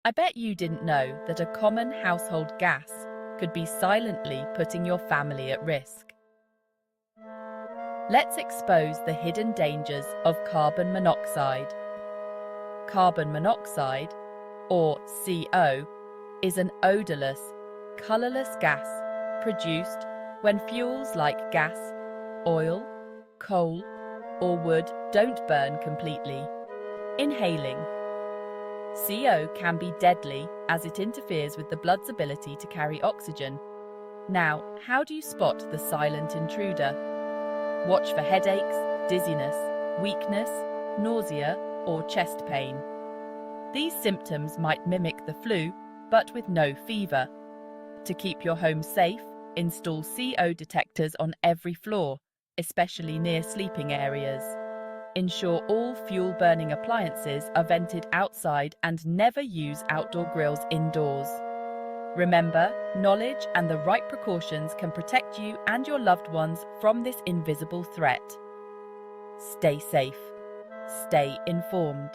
I bet you didn't know that a common household gas could be silently putting your family at risk. Let's expose the hidden dangers of carbon monoxide. Carbon monoxide, or CO, is an odorless, colorless gas produced when fuels like gas, oil, coal, or wood don't burn completely. Inhaling CO can be deadly as it interferes with the blood's ability to carry oxygen. Now, how do you spot the silent intruder? Watch for headaches, dizziness, weakness, nausea, or chest pain. These symptoms might mimic the flu, but with no fever. To keep your home safe, install CO detectors on every floor, especially near sleeping areas. Ensure all fuel-burning appliances are vented outside and never use outdoor grills indoors. Remember, knowledge and the right precautions can protect you and your loved ones from this invisible threat. Stay safe. Stay informed.